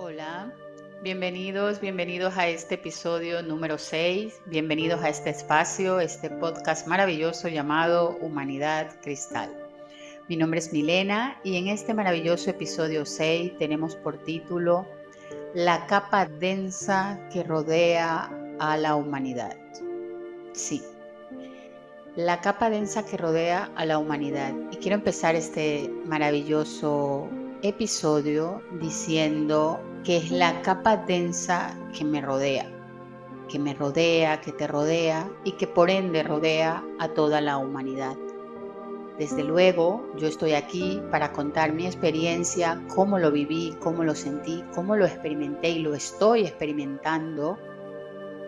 Hola, bienvenidos a este episodio número 6, bienvenidos a este espacio, este podcast maravilloso llamado Humanidad Cristal. Mi nombre es Milena y en este maravilloso episodio 6 tenemos por título La capa densa que rodea a la humanidad. Sí, la capa densa que rodea a la humanidad. Y quiero empezar este maravilloso episodio diciendo que es la capa densa que me rodea, que te rodea y que por ende rodea a toda la humanidad. Desde luego, yo estoy aquí para contar mi experiencia, cómo lo viví, cómo lo sentí, cómo lo experimenté y lo estoy experimentando.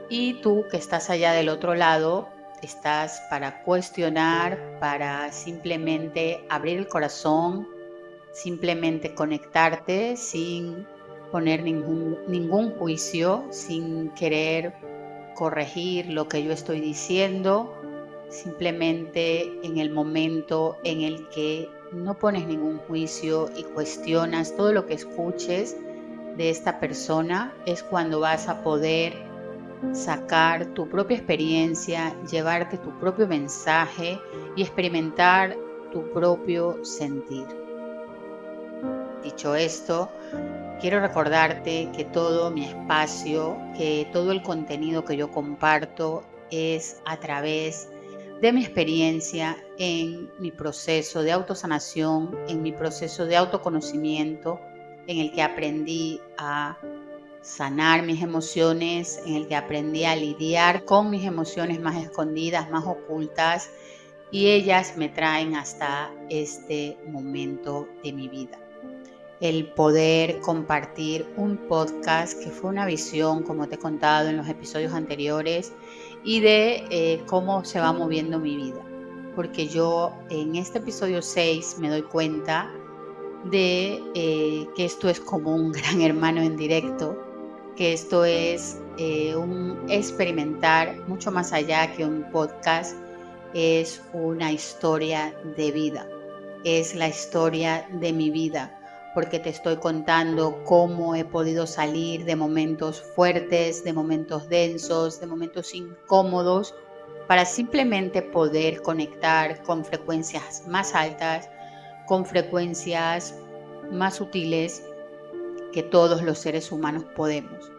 Y tú que estás allá del otro lado, estás para cuestionar, para simplemente abrir el corazón, simplemente conectarte sin poner ningún juicio, sin querer corregir lo que yo estoy diciendo, simplemente en el momento en el que no pones ningún juicio y cuestionas todo lo que escuches de esta persona, es cuando vas a poder sacar tu propia experiencia, llevarte tu propio mensaje y experimentar tu propio sentir. Dicho esto, quiero recordarte que todo mi espacio, que todo el contenido que yo comparto es a través de mi experiencia en mi proceso de autosanación, en mi proceso de autoconocimiento, en el que aprendí a sanar mis emociones, en el que aprendí a lidiar con mis emociones más escondidas, más ocultas, y ellas me traen hasta este momento de mi vida. El poder compartir un podcast que fue una visión, como te he contado en los episodios anteriores, y de cómo se va moviendo mi vida. Porque yo en este episodio 6 me doy cuenta de que esto es como un gran hermano en directo, que esto es un experimentar mucho más allá que un podcast, es una historia de vida, es la historia de mi vida, porque te estoy contando cómo he podido salir de momentos fuertes, de momentos densos, de momentos incómodos, para simplemente poder conectar con frecuencias más altas, con frecuencias más sutiles que todos los seres humanos podemos.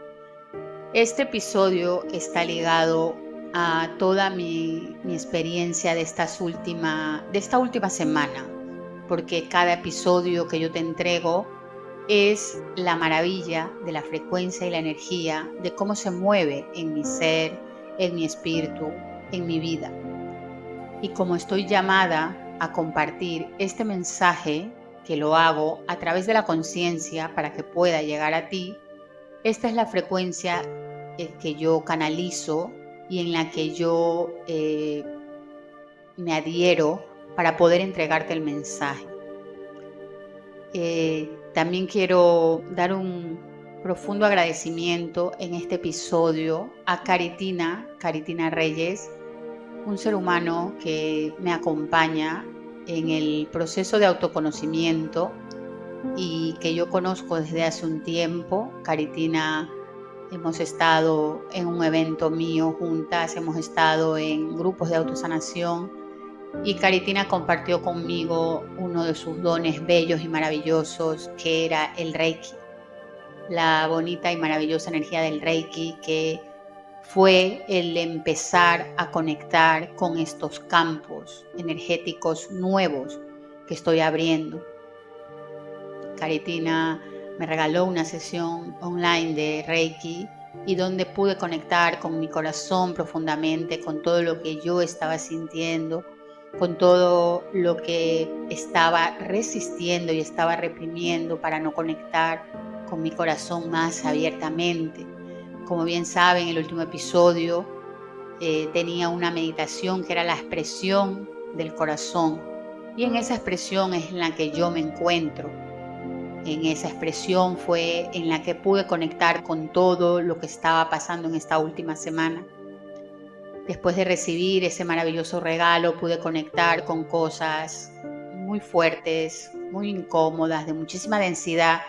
Este episodio está ligado a toda mi experiencia de esta última semana, porque cada episodio que yo te entrego es la maravilla de la frecuencia y la energía, de cómo se mueve en mi ser, en mi espíritu, en mi vida. Y como estoy llamada a compartir este mensaje, que lo hago a través de la conciencia para que pueda llegar a ti, esta es la frecuencia que yo canalizo y en la que yo me adhiero para poder entregarte el mensaje. También quiero dar un profundo agradecimiento en este episodio a Caritina Reyes, un ser humano que me acompaña en el proceso de autoconocimiento y que yo conozco desde hace un tiempo. Caritina, hemos estado en un evento mío juntas, hemos estado en grupos de autosanación y Caritina compartió conmigo uno de sus dones bellos y maravillosos, que era el Reiki, la bonita y maravillosa energía del Reiki, que fue el empezar a conectar con estos campos energéticos nuevos que estoy abriendo. Caritina me regaló una sesión online de Reiki y donde pude conectar con mi corazón profundamente, con todo lo que yo estaba sintiendo, con todo lo que estaba resistiendo y estaba reprimiendo para no conectar con mi corazón más abiertamente. Como bien saben, el último episodio tenía una meditación que era la expresión del corazón, y en esa expresión es en la que yo me encuentro. En esa expresión fue en la que pude conectar con todo lo que estaba pasando en esta última semana. Después de recibir ese maravilloso regalo, pude conectar con cosas muy fuertes, muy incómodas, de muchísima densidad,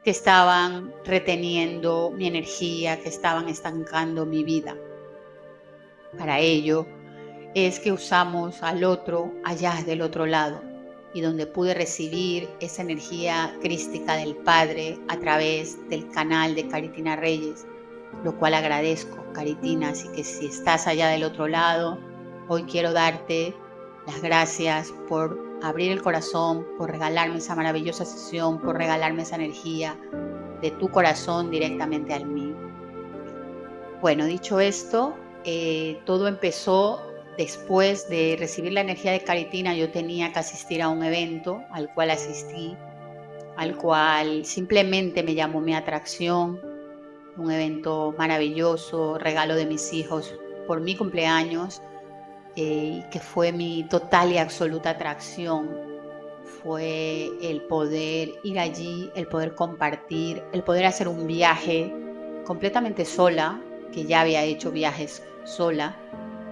que estaban reteniendo mi energía, que estaban estancando mi vida. Para ello es que usamos al otro allá del otro lado, y donde pude recibir esa energía crística del Padre a través del canal de Caritina Reyes, lo cual agradezco, Caritina. Así que si estás allá del otro lado, hoy quiero darte las gracias por abrir el corazón, por regalarme esa maravillosa sesión, por regalarme esa energía de tu corazón directamente al mío. Bueno, dicho esto, todo empezó después de recibir la energía de Caritina. Yo tenía que asistir a un evento al cual asistí, al cual simplemente me llamó mi atracción. Un evento maravilloso, regalo de mis hijos por mi cumpleaños, que fue mi total y absoluta atracción. Fue el poder ir allí, el poder compartir, el poder hacer un viaje completamente sola, que ya había hecho viajes sola,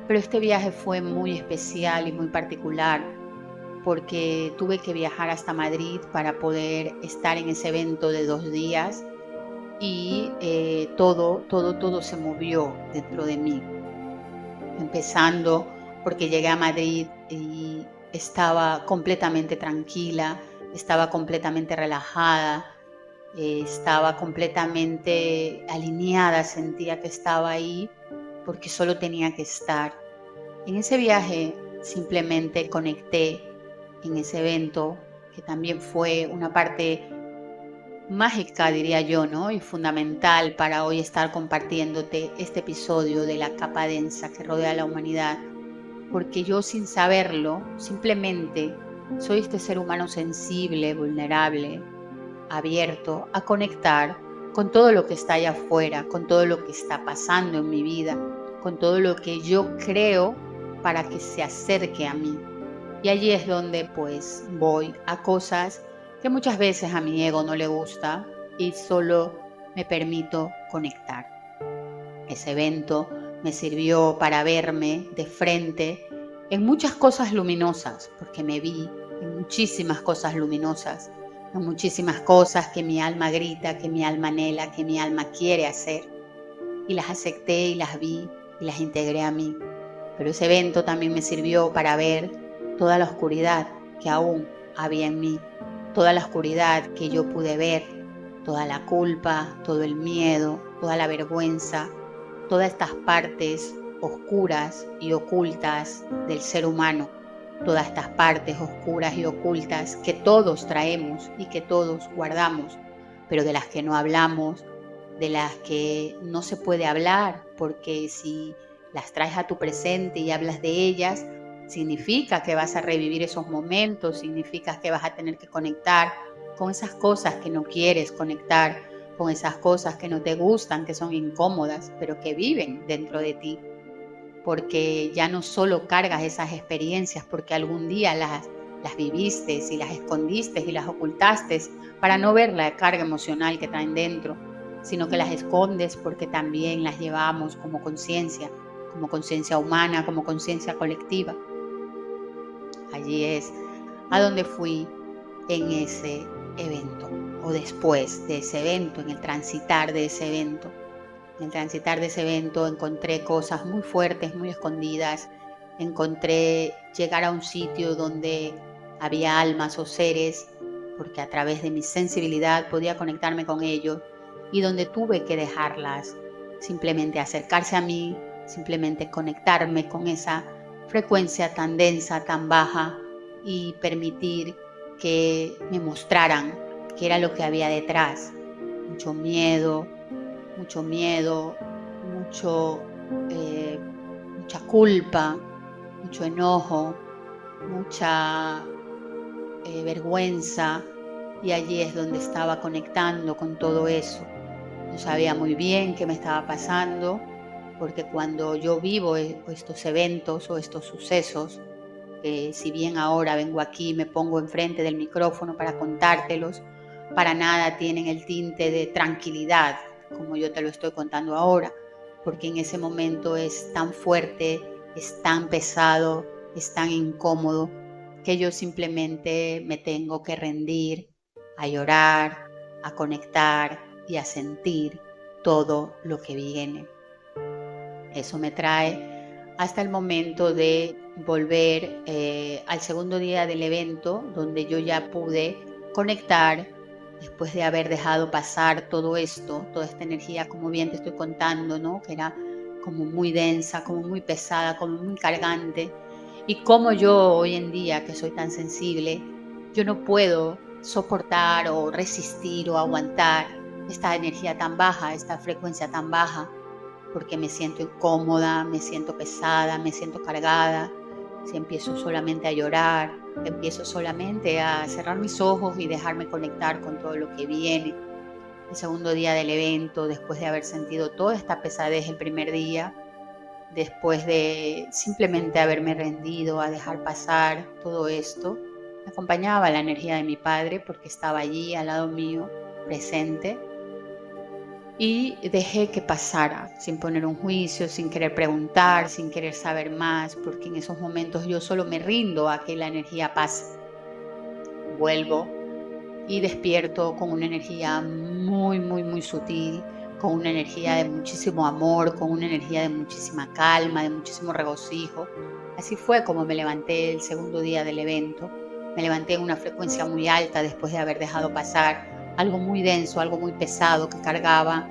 pero este viaje fue muy especial y muy particular porque tuve que viajar hasta Madrid para poder estar en ese evento de 2 días, y todo se movió dentro de mí, empezando porque llegué a Madrid y estaba completamente tranquila, estaba completamente relajada, estaba completamente alineada, sentía que estaba ahí porque solo tenía que estar. En ese viaje simplemente conecté en ese evento, que también fue una parte mágica, diría yo, ¿no? Y fundamental para hoy estar compartiéndote este episodio de la capa densa que rodea a la humanidad, porque yo, sin saberlo, simplemente soy este ser humano sensible, vulnerable, abierto a conectar con todo lo que está allá afuera, con todo lo que está pasando en mi vida, con todo lo que yo creo para que se acerque a mí. Y allí es donde pues voy a cosas que muchas veces a mi ego no le gusta, y solo me permito conectar. Ese evento me sirvió para verme de frente en muchas cosas luminosas, porque me vi en muchísimas cosas luminosas, en muchísimas cosas que mi alma grita, que mi alma anhela, que mi alma quiere hacer, y las acepté y las vi y las integré a mí. Pero ese evento también me sirvió para ver toda la oscuridad que aún había en mí, toda la oscuridad que yo pude ver, toda la culpa, todo el miedo, toda la vergüenza, todas estas partes oscuras y ocultas del ser humano, todas estas partes oscuras y ocultas que todos traemos y que todos guardamos, pero de las que no hablamos, de las que no se puede hablar, porque si las traes a tu presente y hablas de ellas, significa que vas a revivir esos momentos, significa que vas a tener que conectar con esas cosas que no quieres conectar, con esas cosas que no te gustan, que son incómodas, pero que viven dentro de ti, porque ya no solo cargas esas experiencias porque algún día las viviste y las escondiste y las ocultaste para no ver la carga emocional que traen dentro, sino que las escondes porque también las llevamos como conciencia humana, como conciencia colectiva. Allí es a donde fui en ese evento, o después de ese evento, en el transitar de ese evento. En el transitar de ese evento encontré cosas muy fuertes, muy escondidas. Encontré llegar a un sitio donde había almas o seres, porque a través de mi sensibilidad podía conectarme con ellos, y donde tuve que dejarlas simplemente acercarse a mí, simplemente conectarme con esa frecuencia tan densa, tan baja, y permitir que me mostraran qué era lo que había detrás. Mucho miedo, mucho miedo, mucho, mucha culpa, mucho enojo, mucha vergüenza, y allí es donde estaba conectando con todo eso. No sabía muy bien qué me estaba pasando, porque cuando yo vivo estos eventos o estos sucesos, si bien ahora vengo aquí y me pongo enfrente del micrófono para contártelos, para nada tienen el tinte de tranquilidad como yo te lo estoy contando ahora, porque en ese momento es tan fuerte, es tan pesado, es tan incómodo, que yo simplemente me tengo que rendir a llorar, a conectar y a sentir todo lo que viene. Eso me trae hasta el momento de volver al segundo día del evento, donde yo ya pude conectar después de haber dejado pasar todo esto, toda esta energía, como bien te estoy contando, ¿no? Que era como muy densa, como muy pesada, como muy cargante. Y como yo hoy en día, que soy tan sensible, yo no puedo soportar o resistir o aguantar esta energía tan baja, esta frecuencia tan baja, porque me siento incómoda, me siento pesada, me siento cargada. Si empiezo solamente a llorar, empiezo solamente a cerrar mis ojos y dejarme conectar con todo lo que viene. El segundo día del evento, después de haber sentido toda esta pesadez el primer día, después de simplemente haberme rendido a dejar pasar todo esto, me acompañaba la energía de mi padre porque estaba allí al lado mío, presente, y dejé que pasara, sin poner un juicio, sin querer preguntar, sin querer saber más, porque en esos momentos yo solo me rindo a que la energía pase. Vuelvo y despierto con una energía muy, muy, muy sutil, con una energía de muchísimo amor, con una energía de muchísima calma, de muchísimo regocijo. Así fue como me levanté el segundo día del evento. Me levanté en una frecuencia muy alta después de haber dejado pasar algo muy denso, algo muy pesado que cargaba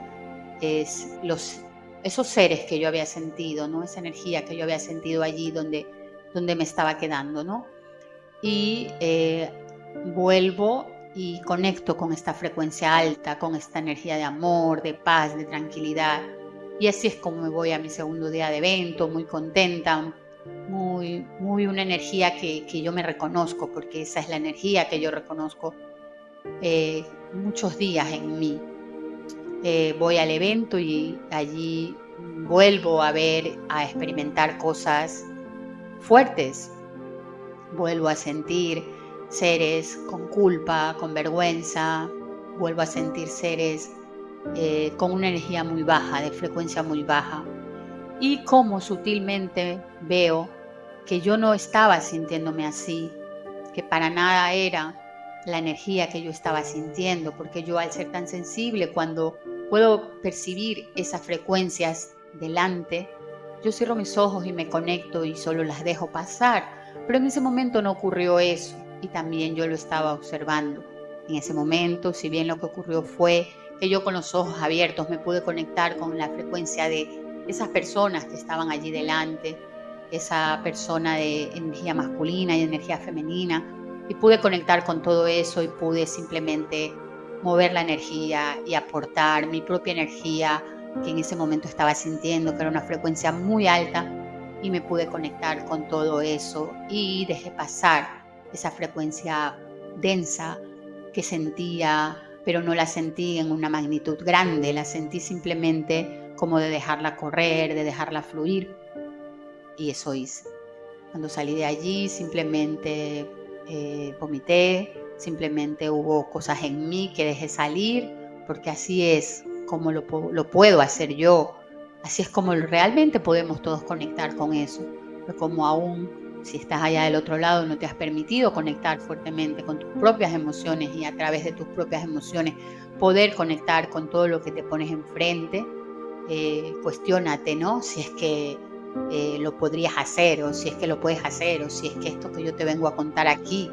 esos seres que yo había sentido, ¿no? Esa energía que yo había sentido allí donde me estaba quedando, ¿no? Y vuelvo y conecto con esta frecuencia alta, con esta energía de amor, de paz, de tranquilidad. Y así es como me voy a mi segundo día de evento, muy contenta, muy una energía que yo me reconozco, porque esa es la energía que yo reconozco muchos días en mí. Voy al evento y allí vuelvo a ver, a experimentar cosas fuertes. Vuelvo a sentir seres con culpa, con vergüenza. Vuelvo a sentir seres con una energía muy baja, de frecuencia muy baja. Y como sutilmente veo que yo no estaba sintiéndome así, que para nada era la energía que yo estaba sintiendo, porque yo al ser tan sensible, cuando puedo percibir esas frecuencias delante, yo cierro mis ojos y me conecto y solo las dejo pasar. Pero en ese momento no ocurrió eso y también yo lo estaba observando. En ese momento, si bien lo que ocurrió fue que yo con los ojos abiertos me pude conectar con la frecuencia de esas personas que estaban allí delante, esa persona de energía masculina y energía femenina, y pude conectar con todo eso y pude simplemente mover la energía y aportar mi propia energía que en ese momento estaba sintiendo, que era una frecuencia muy alta, y me pude conectar con todo eso y dejé pasar esa frecuencia densa que sentía, pero no la sentí en una magnitud grande, la sentí simplemente como de dejarla correr, de dejarla fluir, y eso hice. Cuando salí de allí simplemente vomité, simplemente hubo cosas en mí que dejé salir, porque así es como lo puedo hacer yo, así es como realmente podemos todos conectar con eso, pero como aún si estás allá del otro lado no te has permitido conectar fuertemente con tus propias emociones y a través de tus propias emociones poder conectar con todo lo que te pones enfrente, cuestiónate, ¿no? Si es que lo podrías hacer, o si es que lo puedes hacer, o si es que esto que yo te vengo a contar aquí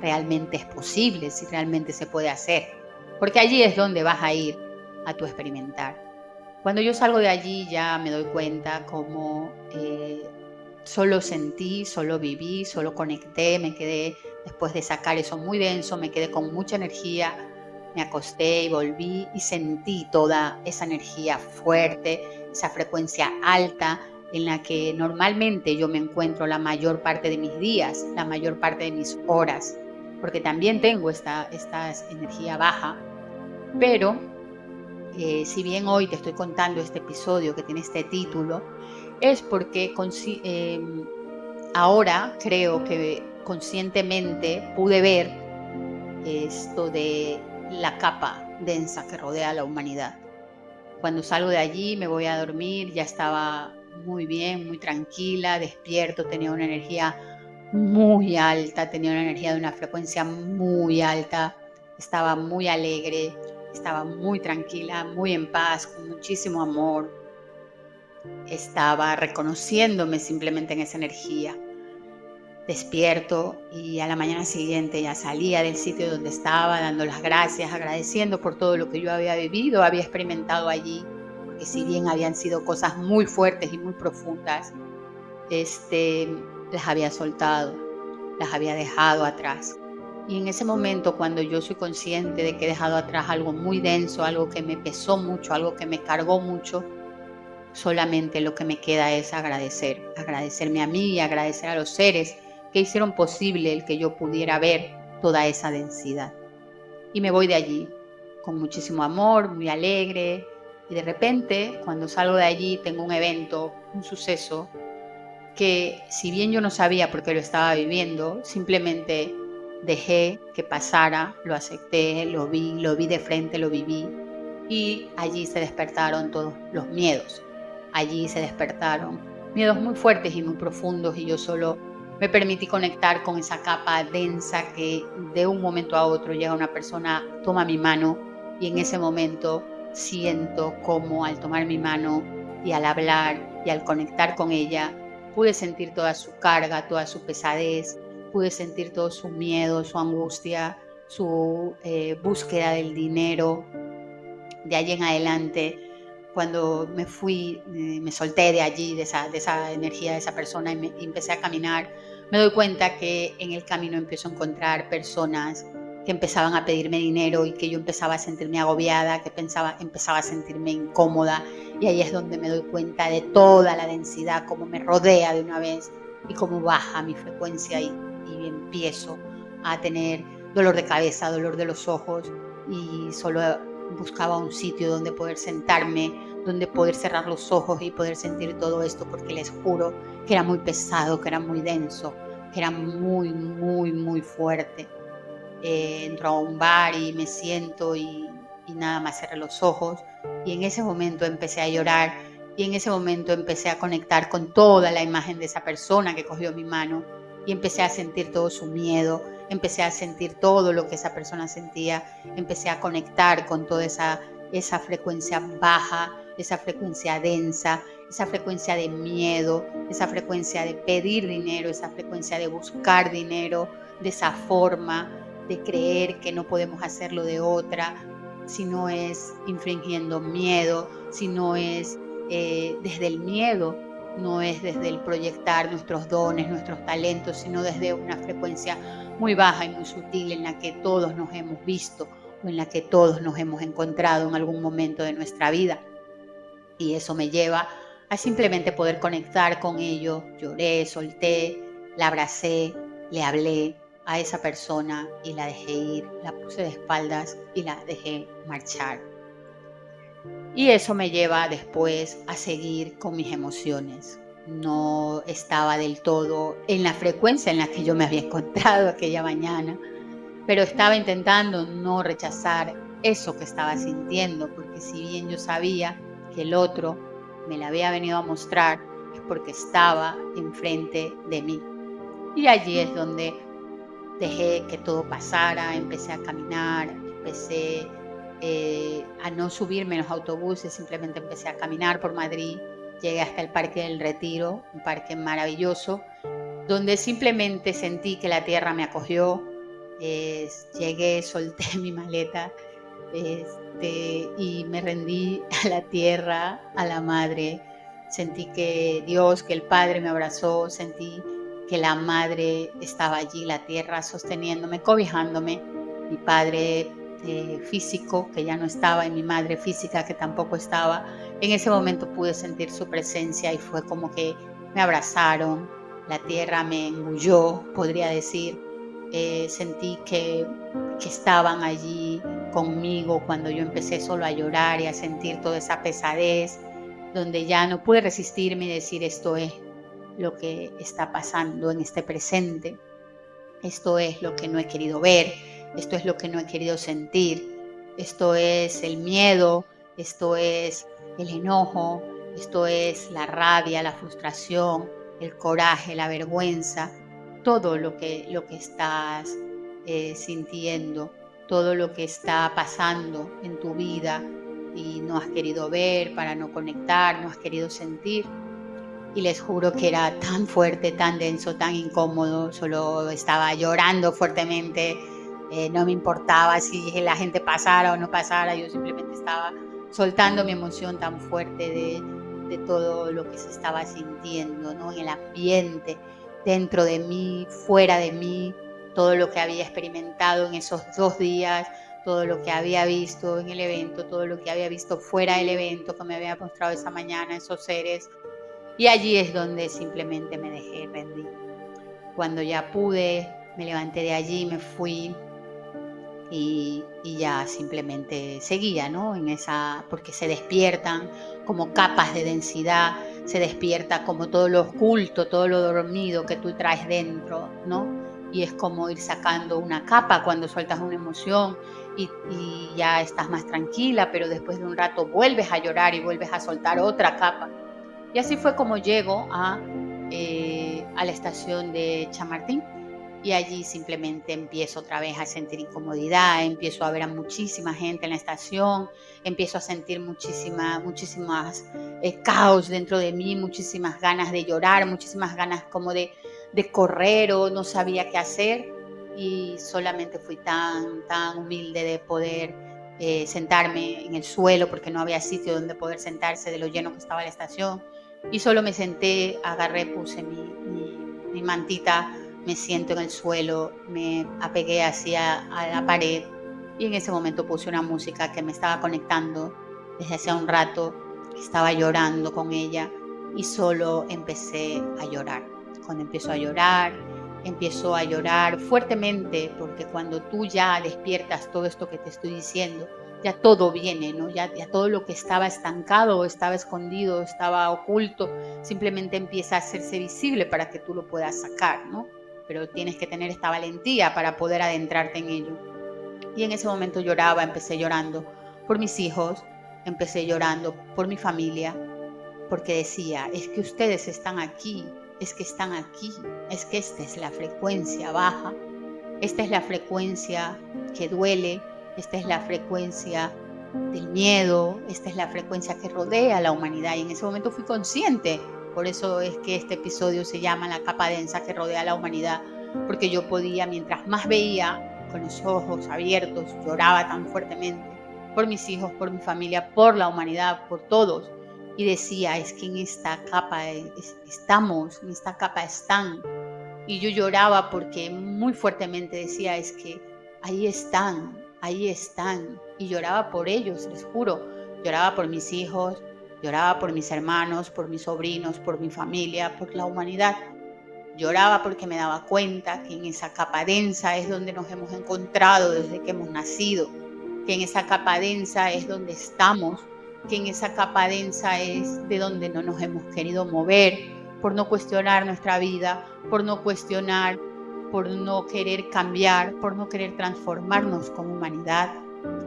realmente es posible, si realmente se puede hacer. Porque allí es donde vas a ir a tu experimentar. Cuando yo salgo de allí ya me doy cuenta cómo solo sentí, solo viví, solo conecté, me quedé después de sacar eso muy denso, me quedé con mucha energía, me acosté y volví y sentí toda esa energía fuerte, esa frecuencia alta en la que normalmente yo me encuentro la mayor parte de mis días, la mayor parte de mis horas, porque también tengo esta energía baja, pero si bien hoy te estoy contando este episodio que tiene este título, es porque ahora creo que conscientemente pude ver esto de la capa densa que rodea a la humanidad. Cuando salgo de allí, me voy a dormir, ya estaba muy bien, muy tranquila, despierto, tenía una energía muy alta, tenía una energía de una frecuencia muy alta, estaba muy alegre, estaba muy tranquila, muy en paz, con muchísimo amor. Estaba reconociéndome simplemente en esa energía. Despierto y a la mañana siguiente ya salía del sitio donde estaba, dando las gracias, agradeciendo por todo lo que yo había vivido, había experimentado allí, porque si bien habían sido cosas muy fuertes y muy profundas, las había soltado, las había dejado atrás. Y en ese momento, cuando yo soy consciente de que he dejado atrás algo muy denso, algo que me pesó mucho, algo que me cargó mucho, solamente lo que me queda es agradecerme a mí y agradecer a los seres que hicieron posible el que yo pudiera ver toda esa densidad. Y me voy de allí con muchísimo amor, muy alegre. Y de repente, cuando salgo de allí, tengo un evento, un suceso, que si bien yo no sabía por qué lo estaba viviendo, simplemente dejé que pasara, lo acepté, lo vi de frente, lo viví. Y allí se despertaron todos los miedos. Allí se despertaron miedos muy fuertes y muy profundos, y yo solo me permití conectar con esa capa densa que de un momento a otro llega una persona, toma mi mano, y en ese momento siento como al tomar mi mano y al hablar y al conectar con ella, pude sentir toda su carga, toda su pesadez, pude sentir todo su miedo, su angustia, su búsqueda del dinero. De allí en adelante, cuando me fui, me solté de allí, de esa energía de esa persona, y empecé a caminar, me doy cuenta que en el camino empiezo a encontrar personas que empezaban a pedirme dinero y que yo empezaba a sentirme agobiada, que empezaba a sentirme incómoda, y ahí es donde me doy cuenta de toda la densidad, cómo me rodea de una vez y cómo baja mi frecuencia, y empiezo a tener dolor de cabeza, dolor de los ojos, y solo buscaba un sitio donde poder sentarme, donde poder cerrar los ojos y poder sentir todo esto, porque les juro que era muy pesado, que era muy denso, que era muy, muy, muy fuerte. Entro a un bar y me siento, y nada más cerré los ojos, y en ese momento empecé a llorar, y en ese momento empecé a conectar con toda la imagen de esa persona que cogió mi mano, y empecé a sentir todo su miedo, empecé a sentir todo lo que esa persona sentía, empecé a conectar con toda esa frecuencia baja, esa frecuencia densa, esa frecuencia de miedo, esa frecuencia de pedir dinero, esa frecuencia de buscar dinero, de esa forma de creer que no podemos hacerlo de otra, si no es infringiendo miedo, si no es desde el miedo, no es desde el proyectar nuestros dones, nuestros talentos, sino desde una frecuencia muy baja y muy sutil en la que todos nos hemos visto, o en la que todos nos hemos encontrado en algún momento de nuestra vida. Y eso me lleva a simplemente poder conectar con ellos. Lloré, solté, la abracé, le hablé a esa persona y la dejé ir, la puse de espaldas y la dejé marchar. Y eso me lleva después a seguir con mis emociones. No estaba del todo en la frecuencia en la que yo me había encontrado aquella mañana, pero estaba intentando no rechazar eso que estaba sintiendo, porque si bien yo sabía que el otro me la había venido a mostrar, es porque estaba enfrente de mí. Y allí es donde dejé que todo pasara, empecé a caminar, empecé a no subirme en los autobuses, simplemente empecé a caminar por Madrid, llegué hasta el Parque del Retiro, un parque maravilloso, donde simplemente sentí que la tierra me acogió. Llegué, solté mi maleta, y me rendí a la tierra, a la madre. Sentí que Dios, que el Padre me abrazó, sentí que la madre estaba allí, la tierra sosteniéndome, cobijándome. Mi padre físico, que ya no estaba, y mi madre física, que tampoco estaba. En ese momento pude sentir su presencia y fue como que me abrazaron, la tierra me engulló, podría decir. Sentí que estaban allí conmigo cuando yo empecé solo a llorar y a sentir toda esa pesadez, donde ya no pude resistirme y decir: esto es lo que está pasando en este presente, esto es lo que no he querido ver, esto es lo que no he querido sentir, esto es el miedo, esto es el enojo, esto es la rabia, la frustración, el coraje, la vergüenza, todo lo que estás sintiendo. todo lo que está pasando en tu vida y no has querido ver, para no conectar, no has querido sentir. Y les juro que era tan fuerte, tan denso, tan incómodo, solo estaba llorando fuertemente, no me importaba si la gente pasara o no pasara, yo simplemente estaba soltando mi emoción tan fuerte de todo lo que se estaba sintiendo, ¿no? En el ambiente, dentro de mí, fuera de mí, todo lo que había experimentado en esos 2 días, todo lo que había visto en el evento, todo lo que había visto fuera del evento, que me había mostrado esa mañana, esos seres. Y allí es donde simplemente me dejé rendir. Cuando ya pude, me levanté de allí, me fui y ya simplemente seguía, ¿no? Porque se despiertan como capas de densidad, se despierta como todo lo oculto, todo lo dormido que tú traes dentro, ¿no? Y es como ir sacando una capa cuando sueltas una emoción y ya estás más tranquila, pero después de un rato vuelves a llorar y vuelves a soltar otra capa. Y así fue como llego a la estación de Chamartín y allí simplemente empiezo otra vez a sentir incomodidad, empiezo a ver a muchísima gente en la estación, empiezo a sentir muchísimas caos dentro de mí, muchísimas ganas de llorar, muchísimas ganas como de correr o no sabía qué hacer y solamente fui tan humilde de poder sentarme en el suelo porque no había sitio donde poder sentarse de lo lleno que estaba la estación y solo me senté, agarré, puse mi mantita, me siento en el suelo, me apegué hacia a la pared y en ese momento puse una música que me estaba conectando desde hace un rato, estaba llorando con ella y solo empecé a llorar. Cuando empiezo a llorar fuertemente porque cuando tú ya despiertas todo esto que te estoy diciendo, ya todo viene, ¿no? Ya todo lo que estaba estancado, estaba escondido, estaba oculto, simplemente empieza a hacerse visible para que tú lo puedas sacar, ¿no? Pero tienes que tener esta valentía para poder adentrarte en ello. Y en ese momento lloraba, empecé llorando por mis hijos, empecé llorando por mi familia, porque decía, es que ustedes están aquí, es que están aquí, es que esta es la frecuencia baja, esta es la frecuencia que duele, esta es la frecuencia del miedo, esta es la frecuencia que rodea a la humanidad y en ese momento fui consciente, por eso es que este episodio se llama La capa densa que rodea a la humanidad, porque yo podía, mientras más veía con los ojos abiertos, lloraba tan fuertemente por mis hijos, por mi familia, por la humanidad, por todos y decía, es que en esta capa estamos, en esta capa están y yo lloraba porque muy fuertemente decía, es que ahí están. Y lloraba por ellos, les juro. Lloraba por mis hijos, lloraba por mis hermanos, por mis sobrinos, por mi familia, por la humanidad. Lloraba porque me daba cuenta que en esa capa densa es donde nos hemos encontrado desde que hemos nacido, que en esa capa densa es donde estamos, que en esa capa densa es de donde no nos hemos querido mover por no cuestionar nuestra vida, por no cuestionar, por no querer cambiar, por no querer transformarnos como humanidad,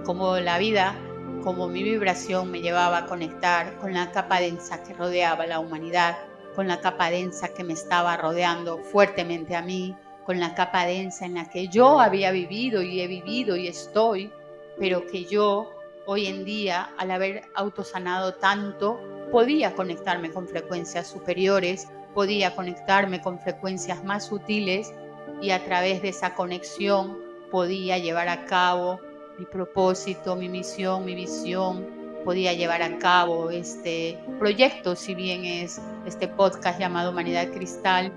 como la vida, como mi vibración me llevaba a conectar con la capa densa que rodeaba la humanidad, con la capa densa que me estaba rodeando fuertemente a mí, con la capa densa en la que yo había vivido y he vivido y estoy, pero que yo hoy en día, al haber autosanado tanto, podía conectarme con frecuencias superiores, podía conectarme con frecuencias más sutiles y a través de esa conexión podía llevar a cabo mi propósito, mi misión, mi visión, podía llevar a cabo este proyecto, si bien es este podcast llamado Humanidad Cristal,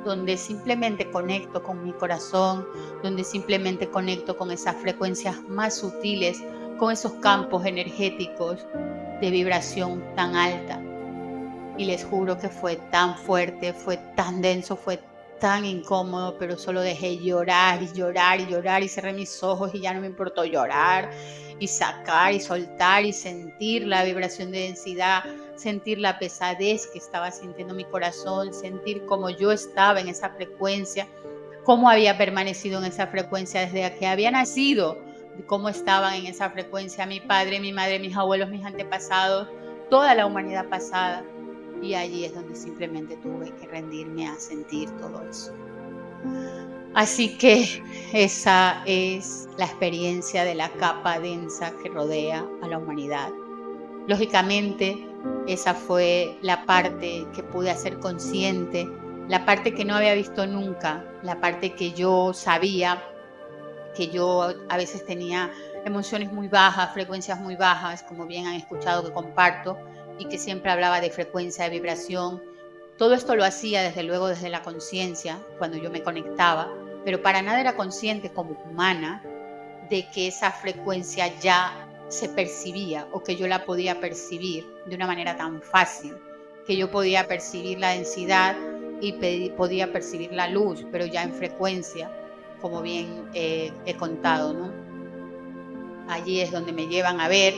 donde simplemente conecto con mi corazón, donde simplemente conecto con esas frecuencias más sutiles, con esos campos energéticos de vibración tan alta. Y les juro que fue tan fuerte, fue tan denso, fue tan incómodo, pero solo dejé llorar y llorar y llorar y cerré mis ojos y ya no me importó llorar y sacar y soltar y sentir la vibración de densidad, sentir la pesadez que estaba sintiendo mi corazón, sentir cómo yo estaba en esa frecuencia, cómo había permanecido en esa frecuencia desde que había nacido, cómo estaban en esa frecuencia mi padre, mi madre, mis abuelos, mis antepasados, toda la humanidad pasada. Y allí es donde simplemente tuve que rendirme a sentir todo eso. Así que esa es la experiencia de la capa densa que rodea a la humanidad. Lógicamente, esa fue la parte que pude hacer consciente, la parte que no había visto nunca, la parte que yo sabía que yo a veces tenía emociones muy bajas, frecuencias muy bajas, como bien han escuchado que comparto, y que siempre hablaba de frecuencia, de vibración. Todo esto lo hacía desde luego desde la conciencia, cuando yo me conectaba, pero para nada era consciente como humana de que esa frecuencia ya se percibía o que yo la podía percibir de una manera tan fácil, que yo podía percibir la densidad y podía percibir la luz, pero ya en frecuencia, como bien he contado, ¿no? Allí es donde me llevan a ver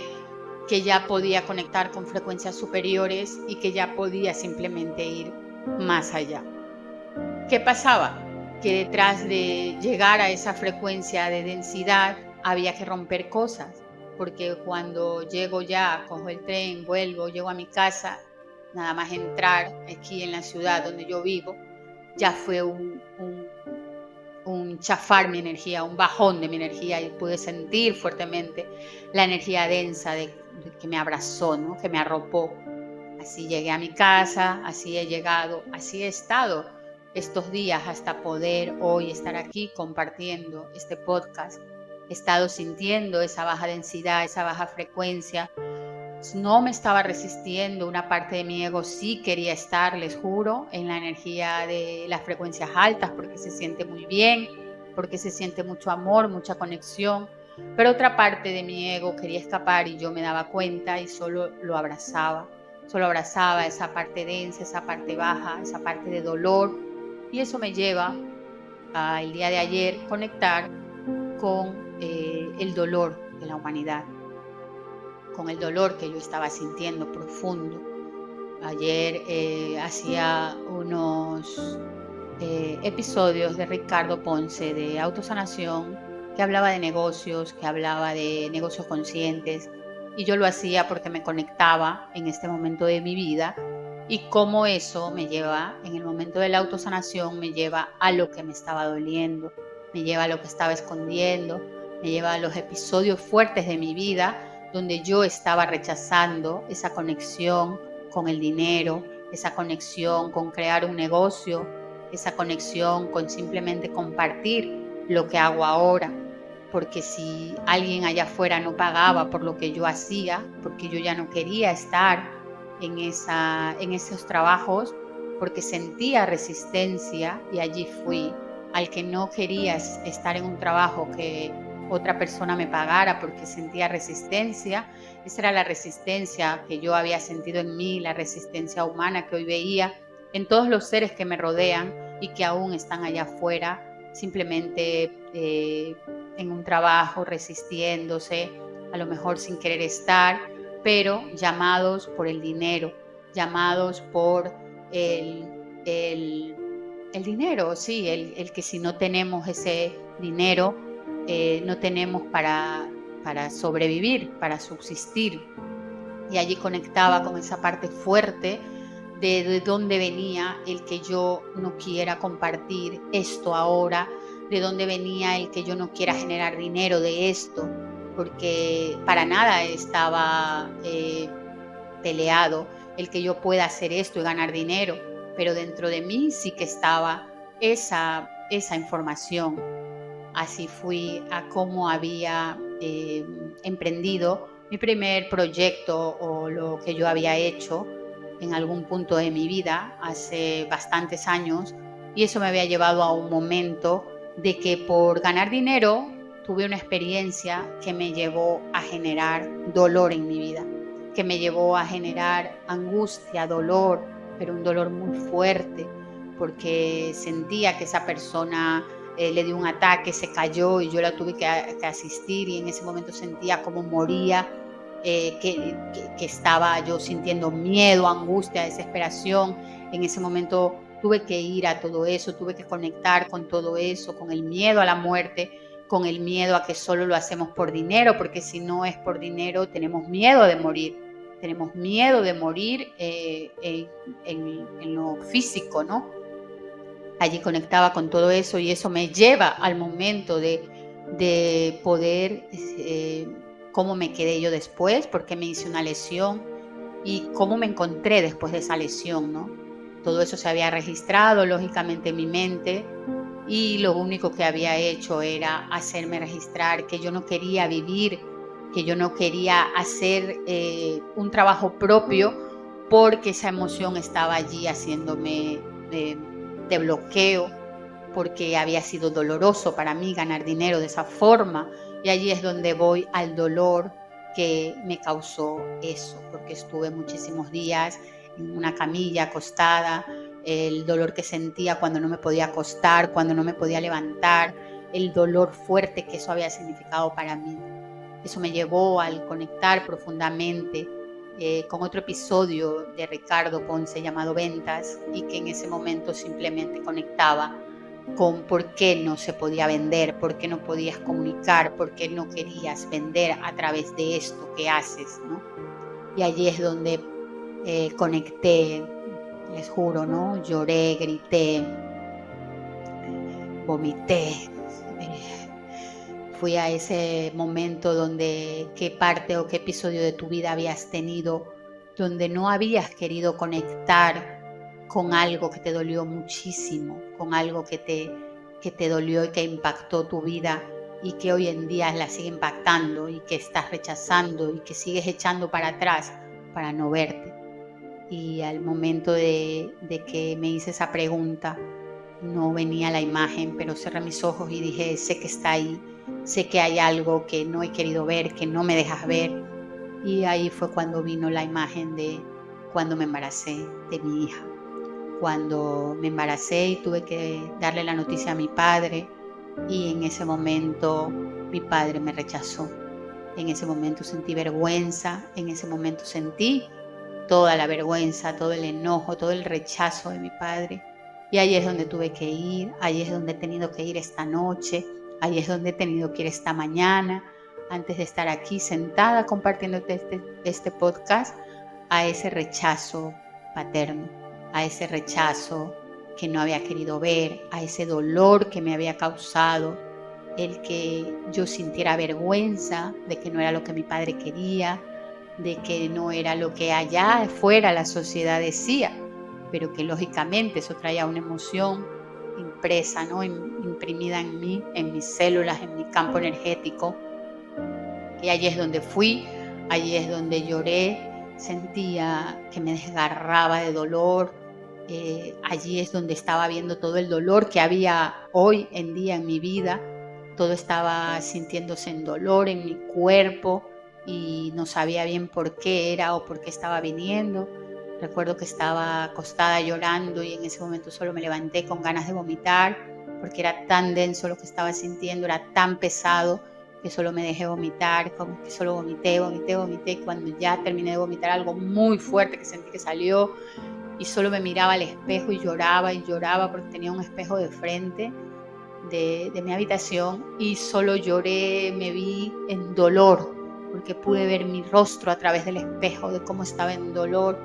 que ya podía conectar con frecuencias superiores y que ya podía simplemente ir más allá. ¿Qué pasaba? Que detrás de llegar a esa frecuencia de densidad había que romper cosas, porque cuando llego ya, cojo el tren, vuelvo, llego a mi casa, nada más entrar aquí en la ciudad donde yo vivo, ya fue un chafar mi energía, un bajón de mi energía y pude sentir fuertemente la energía densa de que me abrazó, ¿no? Que me arropó. Así llegué a mi casa, así he llegado, así he estado estos días hasta poder hoy estar aquí compartiendo este podcast. He estado sintiendo esa baja densidad, esa baja frecuencia. No me estaba resistiendo, una parte de mi ego sí quería estar, les juro, en la energía de las frecuencias altas porque se siente muy bien, porque se siente mucho amor, mucha conexión. Pero otra parte de mi ego quería escapar y yo me daba cuenta y solo abrazaba esa parte densa, esa parte baja, esa parte de dolor. Y eso me lleva al día de ayer conectar con el dolor de la humanidad, con el dolor que yo estaba sintiendo profundo. Ayer hacía unos episodios de Ricardo Ponce de autosanación que hablaba de negocios, que hablaba de negocios conscientes, y yo lo hacía porque me conectaba en este momento de mi vida y cómo eso me lleva, en el momento de la autosanación, me lleva a lo que me estaba doliendo, me lleva a lo que estaba escondiendo, me lleva a los episodios fuertes de mi vida donde yo estaba rechazando esa conexión con el dinero, esa conexión con crear un negocio, esa conexión con simplemente compartir lo que hago ahora. Porque si alguien allá afuera no pagaba por lo que yo hacía, porque yo ya no quería estar en esos trabajos, porque sentía resistencia y allí fui al que no quería estar en un trabajo que otra persona me pagara porque sentía resistencia. Esa era la resistencia que yo había sentido en mí, la resistencia humana que hoy veía en todos los seres que me rodean y que aún están allá afuera, simplemente en un trabajo, resistiéndose, a lo mejor sin querer estar, pero llamados por el dinero, llamados por el, el, el dinero, sí, el que si no tenemos ese dinero, no tenemos para sobrevivir, para subsistir. Y allí conectaba con esa parte fuerte de dónde venía el que yo no quiera compartir esto ahora, de dónde venía el que yo no quiera generar dinero de esto, porque para nada estaba peleado el que yo pueda hacer esto y ganar dinero, pero dentro de mí sí que estaba esa información. Así fui a cómo había emprendido mi primer proyecto o lo que yo había hecho en algún punto de mi vida hace bastantes años, y eso me había llevado a un momento de que por ganar dinero tuve una experiencia que me llevó a generar dolor en mi vida, que me llevó a generar angustia, dolor, pero un dolor muy fuerte porque sentía que esa persona le dio un ataque, se cayó y yo la tuve que asistir, y en ese momento sentía como moría, que estaba yo sintiendo miedo, angustia, desesperación. En ese momento tuve que ir a todo eso, tuve que conectar con todo eso, con el miedo a la muerte, con el miedo a que solo lo hacemos por dinero, porque si no es por dinero tenemos miedo de morir. Tenemos miedo de morir en lo físico, ¿no? Allí conectaba con todo eso y eso me lleva al momento de poder, cómo me quedé yo después, por qué me hice una lesión y cómo me encontré después de esa lesión, ¿no? Todo eso se había registrado, lógicamente, en mi mente y lo único que había hecho era hacerme registrar que yo no quería vivir, que yo no quería hacer un trabajo propio porque esa emoción estaba allí haciéndome de bloqueo, porque había sido doloroso para mí ganar dinero de esa forma. Y allí es donde voy al dolor que me causó eso, porque estuve muchísimos días en una camilla acostada, el dolor que sentía cuando no me podía acostar, cuando no me podía levantar, el dolor fuerte que eso había significado para mí. Eso me llevó al conectar profundamente con otro episodio de Ricardo Ponce llamado Ventas y que en ese momento simplemente conectaba con por qué no se podía vender, por qué no podías comunicar, por qué no querías vender a través de esto que haces, ¿no? Y allí es donde conecté, les juro, ¿no? Lloré, grité, vomité. Fui a ese momento donde qué parte o qué episodio de tu vida habías tenido donde no habías querido conectar con algo que te dolió muchísimo, con algo que te dolió y que impactó tu vida y que hoy en día la sigue impactando y que estás rechazando y que sigues echando para atrás para no verte. Y al momento de que me hice esa pregunta, no venía la imagen, pero cerré mis ojos y dije, sé que está ahí, sé que hay algo que no he querido ver, que no me dejas ver. Y ahí fue cuando vino la imagen de cuando me embaracé de mi hija. Cuando me embaracé y tuve que darle la noticia a mi padre y en ese momento mi padre me rechazó. En ese momento sentí vergüenza, en ese momento sentí toda la vergüenza, todo el enojo, todo el rechazo de mi padre. Y ahí es donde tuve que ir, ahí es donde he tenido que ir esta noche, ahí es donde he tenido que ir esta mañana, antes de estar aquí sentada compartiendo este podcast, a ese rechazo paterno, a ese rechazo que no había querido ver, a ese dolor que me había causado, el que yo sintiera vergüenza de que no era lo que mi padre quería, de que no era lo que allá afuera la sociedad decía, pero que lógicamente eso traía una emoción impresa, ¿no? Imprimida en mí, en mis células, en mi campo energético. Y allí es donde fui, allí es donde lloré, sentía que me desgarraba de dolor, allí es donde estaba viendo todo el dolor que había hoy en día en mi vida, todo estaba sintiéndose en dolor en mi cuerpo y no sabía bien por qué era o por qué estaba viniendo. Recuerdo que estaba acostada llorando y en ese momento solo me levanté con ganas de vomitar porque era tan denso lo que estaba sintiendo, era tan pesado que solo me dejé vomitar, como que solo vomité, y cuando ya terminé de vomitar algo muy fuerte que sentí que salió y solo me miraba al espejo y lloraba porque tenía un espejo de frente de mi habitación y solo lloré, me vi en dolor porque pude ver mi rostro a través del espejo, de cómo estaba en dolor,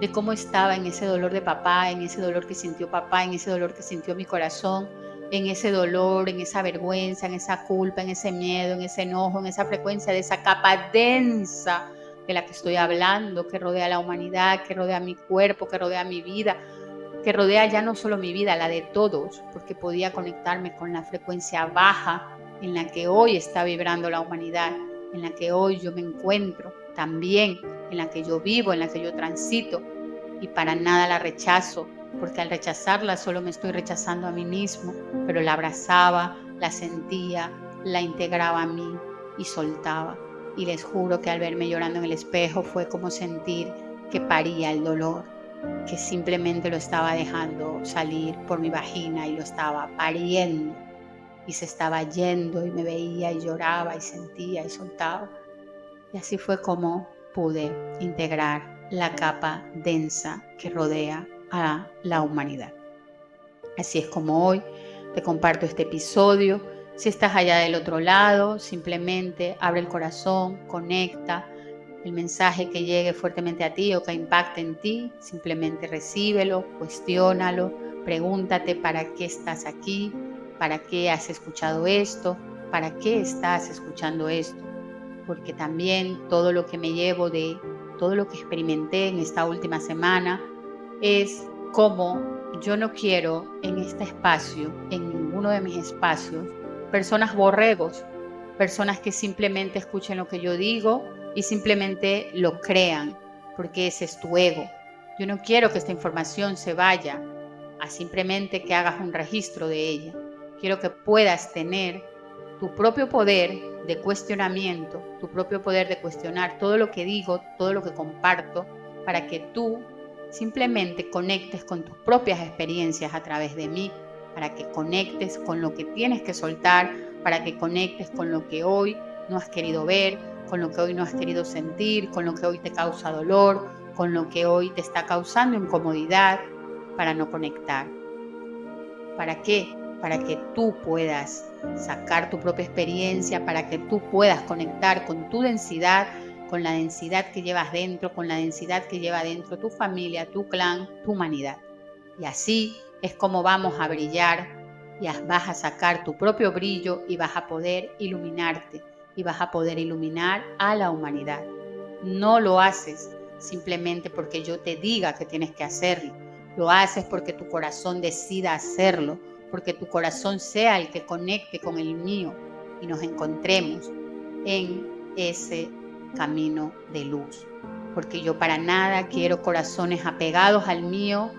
de cómo estaba en ese dolor de papá, en ese dolor que sintió papá, en ese dolor que sintió mi corazón, en ese dolor, en esa vergüenza, en esa culpa, en ese miedo, en ese enojo, en esa frecuencia de esa capa densa de la que estoy hablando, que rodea a la humanidad, que rodea mi cuerpo, que rodea mi vida, que rodea ya no solo mi vida, la de todos, porque podía conectarme con la frecuencia baja en la que hoy está vibrando la humanidad, en la que hoy yo me encuentro también, en la que yo vivo, en la que yo transito, y para nada la rechazo, porque al rechazarla solo me estoy rechazando a mí mismo, pero la abrazaba, la sentía, la integraba a mí y soltaba. Y les juro que al verme llorando en el espejo fue como sentir que paría el dolor, que simplemente lo estaba dejando salir por mi vagina y lo estaba pariendo y se estaba yendo y me veía y lloraba y sentía y soltaba. Y así fue como pude integrar la capa densa que rodea a la humanidad. Así es como hoy te comparto este episodio. Si estás allá del otro lado, simplemente abre el corazón, conecta. El mensaje que llegue fuertemente a ti o que impacte en ti, simplemente recíbelo, cuestiónalo, Pregúntate para qué estás aquí, para qué has escuchado esto, para qué estás escuchando esto. Porque también todo lo que me llevo de todo lo que experimenté en esta última semana es como yo no quiero en este espacio, en ninguno de mis espacios, personas borregos, personas que simplemente escuchen lo que yo digo y simplemente lo crean, porque ese es tu ego. Yo no quiero que esta información se vaya a simplemente que hagas un registro de ella. Quiero que puedas tener tu propio poder de cuestionamiento, tu propio poder de cuestionar todo lo que digo, todo lo que comparto, para que tú simplemente conectes con tus propias experiencias a través de mí, para que conectes con lo que tienes que soltar, para que conectes con lo que hoy no has querido ver, con lo que hoy no has querido sentir, con lo que hoy te causa dolor, con lo que hoy te está causando incomodidad, para no conectar. ¿Para qué? Para que tú puedas sacar tu propia experiencia, para que tú puedas conectar con tu densidad, con la densidad que llevas dentro, con la densidad que lleva dentro tu familia, tu clan, tu humanidad. Y así es como vamos a brillar y vas a sacar tu propio brillo y vas a poder iluminarte y vas a poder iluminar a la humanidad. No lo haces simplemente porque yo te diga que tienes que hacerlo. Lo haces porque tu corazón decida hacerlo, porque tu corazón sea el que conecte con el mío y nos encontremos en ese camino de luz. Porque yo para nada quiero corazones apegados al mío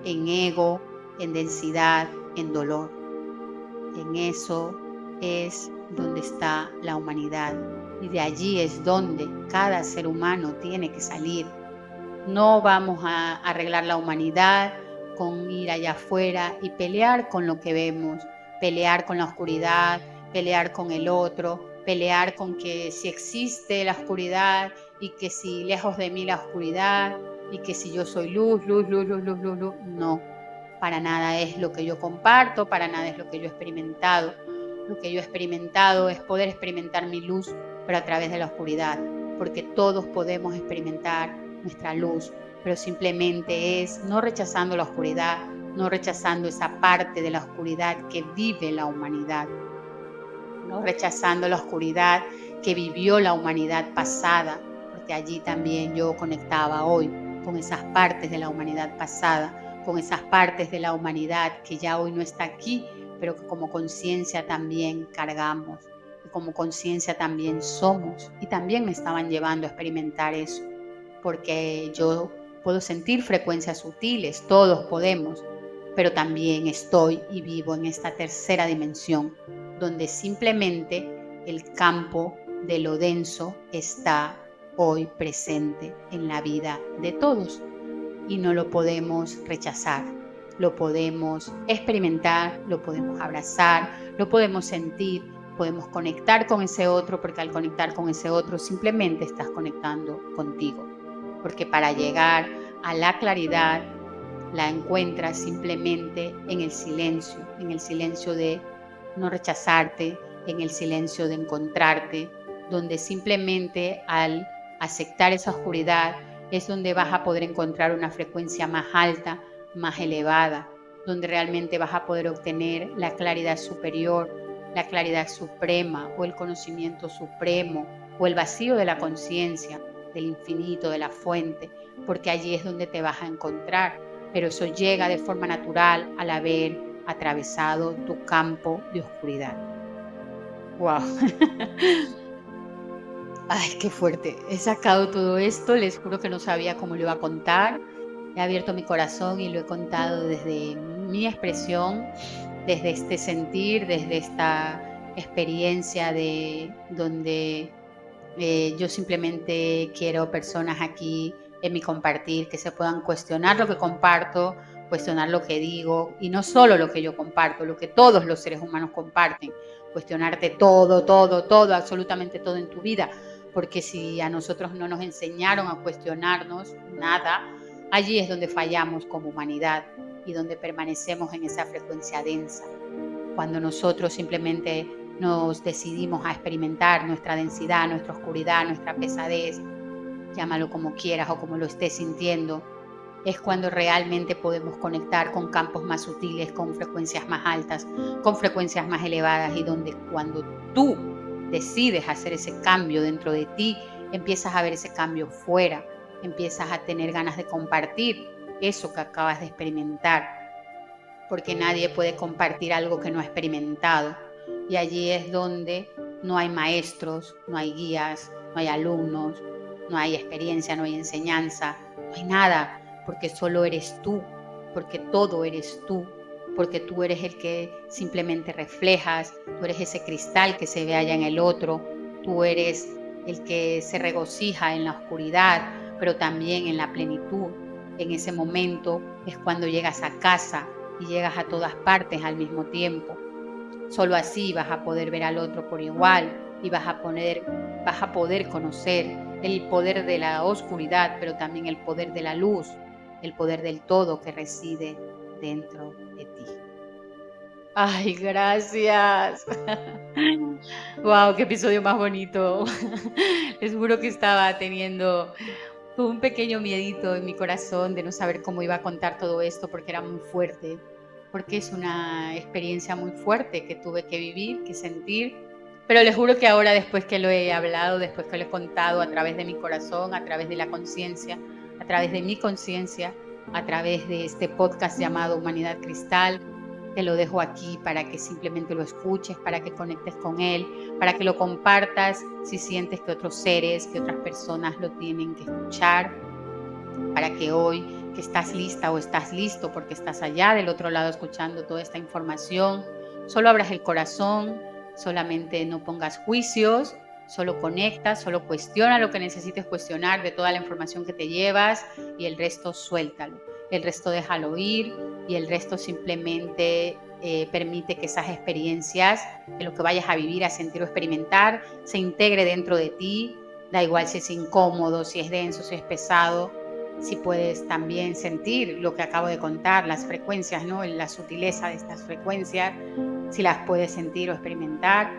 en ego, en densidad, en dolor. En eso es donde está la humanidad y de allí es donde cada ser humano tiene que salir. No vamos a arreglar la humanidad con ir allá afuera y pelear con lo que vemos, pelear con la oscuridad, pelear con el otro, pelear con que si existe la oscuridad y que si lejos de mí la oscuridad y que si yo soy luz, luz, luz, luz, luz, luz, luz. No, para nada es lo que yo comparto, para nada es lo que yo he experimentado. Lo que yo he experimentado es poder experimentar mi luz, pero a través de la oscuridad, porque todos podemos experimentar nuestra luz, pero simplemente es no rechazando la oscuridad, no rechazando esa parte de la oscuridad que vive la humanidad, no rechazando la oscuridad que vivió la humanidad pasada, porque allí también yo conectaba hoy con esas partes de la humanidad pasada, con esas partes de la humanidad que ya hoy no está aquí, pero que como conciencia también cargamos, que como conciencia también somos, y también me estaban llevando a experimentar eso, porque yo puedo sentir frecuencias sutiles, todos podemos, pero también estoy y vivo en esta tercera dimensión, donde simplemente el campo de lo denso está hoy presente en la vida de todos y no lo podemos rechazar, lo podemos experimentar, lo podemos abrazar, lo podemos sentir, podemos conectar con ese otro, porque al conectar con ese otro simplemente estás conectando contigo, porque para llegar a la claridad la encuentras simplemente en el silencio de no rechazarte, en el silencio de encontrarte, donde simplemente al aceptar esa oscuridad es donde vas a poder encontrar una frecuencia más alta, más elevada, donde realmente vas a poder obtener la claridad superior, la claridad suprema o el conocimiento supremo o el vacío de la conciencia, del infinito, de la fuente, porque allí es donde te vas a encontrar, pero eso llega de forma natural al haber atravesado tu campo de oscuridad. ¡Wow! Ay, qué fuerte. He sacado todo esto, les juro que no sabía cómo lo iba a contar. He abierto mi corazón y lo he contado desde mi expresión, desde este sentir, desde esta experiencia de donde yo simplemente quiero personas aquí en mi compartir que se puedan cuestionar lo que comparto, cuestionar lo que digo y no solo lo que yo comparto, lo que todos los seres humanos comparten, cuestionarte todo, todo, todo, absolutamente todo en tu vida, porque si a nosotros no nos enseñaron a cuestionarnos nada, allí es donde fallamos como humanidad y donde permanecemos en esa frecuencia densa. Cuando nosotros simplemente nos decidimos a experimentar nuestra densidad, nuestra oscuridad, nuestra pesadez, llámalo como quieras o como lo estés sintiendo, es cuando realmente podemos conectar con campos más sutiles, con frecuencias más altas, con frecuencias más elevadas, y donde cuando tú decides hacer ese cambio dentro de ti, empiezas a ver ese cambio fuera, empiezas a tener ganas de compartir eso que acabas de experimentar, porque nadie puede compartir algo que no ha experimentado. Y allí es donde no hay maestros, no hay guías, no hay alumnos, no hay experiencia, no hay enseñanza, no hay nada, porque solo eres tú, porque todo eres tú, porque tú eres el que simplemente reflejas, tú eres ese cristal que se ve allá en el otro, tú eres el que se regocija en la oscuridad, pero también en la plenitud. En ese momento es cuando llegas a casa y llegas a todas partes al mismo tiempo. Solo así vas a poder ver al otro por igual y vas a poder conocer el poder de la oscuridad, pero también el poder de la luz, el poder del todo que reside dentro de ti. Ay, gracias. Wow, qué episodio más bonito. Les juro que estaba teniendo un pequeño miedito en mi corazón de no saber cómo iba a contar todo esto, porque era muy fuerte, porque es una experiencia muy fuerte que tuve que vivir, que sentir. Pero les juro que ahora, después que lo he hablado, después que lo he contado a través de mi corazón, a través de la conciencia, a través de mi conciencia, a través de este podcast llamado Humanidad Cristal, te lo dejo aquí para que simplemente lo escuches, para que conectes con él, para que lo compartas si sientes que otros seres, que otras personas lo tienen que escuchar, para que hoy que estás lista o estás listo porque estás allá del otro lado escuchando toda esta información, solo abras el corazón, solamente no pongas juicios, solo conecta, solo cuestiona lo que necesites cuestionar de toda la información que te llevas, y el resto suéltalo, el resto déjalo ir, y el resto simplemente permite que esas experiencias, que lo que vayas a vivir, a sentir o experimentar, se integre dentro de ti. Da igual si es incómodo, si es denso, si es pesado, si puedes también sentir lo que acabo de contar, las frecuencias, ¿no? La sutileza de estas frecuencias, si las puedes sentir o experimentar,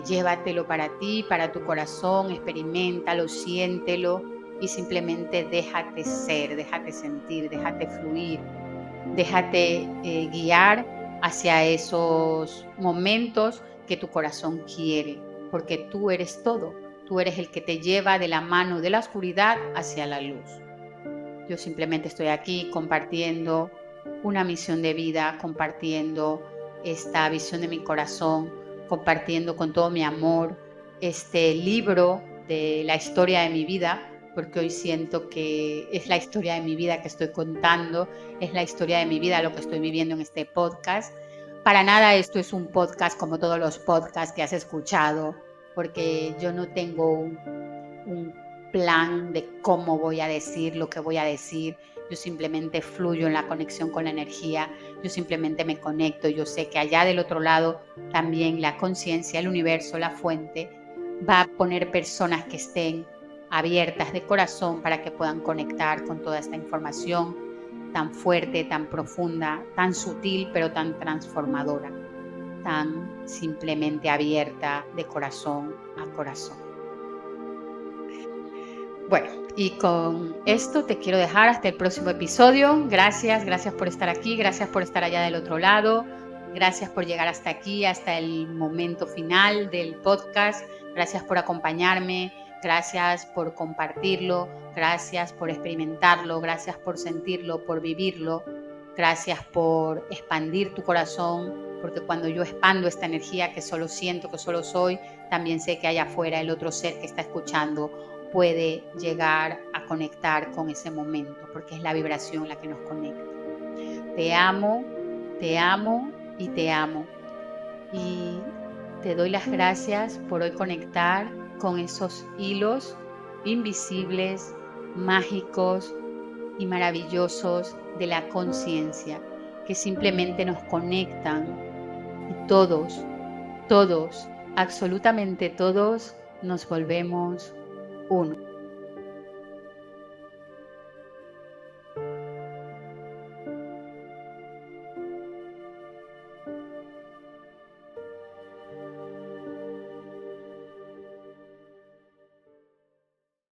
llévatelo para ti, para tu corazón, experiméntalo, siéntelo y simplemente déjate ser, déjate sentir, déjate fluir, déjate guiar hacia esos momentos que tu corazón quiere, porque tú eres todo, tú eres el que te lleva de la mano de la oscuridad hacia la luz. Yo simplemente estoy aquí compartiendo una misión de vida, compartiendo esta visión de mi corazón, compartiendo con todo mi amor este libro de la historia de mi vida, porque hoy siento que es la historia de mi vida que estoy contando, es la historia de mi vida lo que estoy viviendo en este podcast. Para nada esto es un podcast como todos los podcasts que has escuchado, porque yo no tengo un plan de cómo voy a decir lo que voy a decir. Yo simplemente fluyo en la conexión con la energía, yo simplemente me conecto. Yo sé que allá del otro lado también la conciencia, el universo, la fuente, va a poner personas que estén abiertas de corazón para que puedan conectar con toda esta información tan fuerte, tan profunda, tan sutil, pero tan transformadora, tan simplemente abierta de corazón a corazón. Bueno, y con esto te quiero dejar hasta el próximo episodio. Gracias por estar aquí, gracias por estar allá del otro lado, gracias por llegar hasta aquí, hasta el momento final del podcast, gracias por acompañarme, gracias por compartirlo, gracias por experimentarlo, gracias por sentirlo, por vivirlo, gracias por expandir tu corazón, porque cuando yo expando esta energía que solo siento, que solo soy, también sé que allá afuera el otro ser que está escuchando puede llegar a conectar con ese momento, porque es la vibración la que nos conecta. Te amo y te amo. Y te doy las gracias por hoy conectar con esos hilos invisibles, mágicos y maravillosos de la conciencia, que simplemente nos conectan, y todos, absolutamente todos, nos volvemos uno.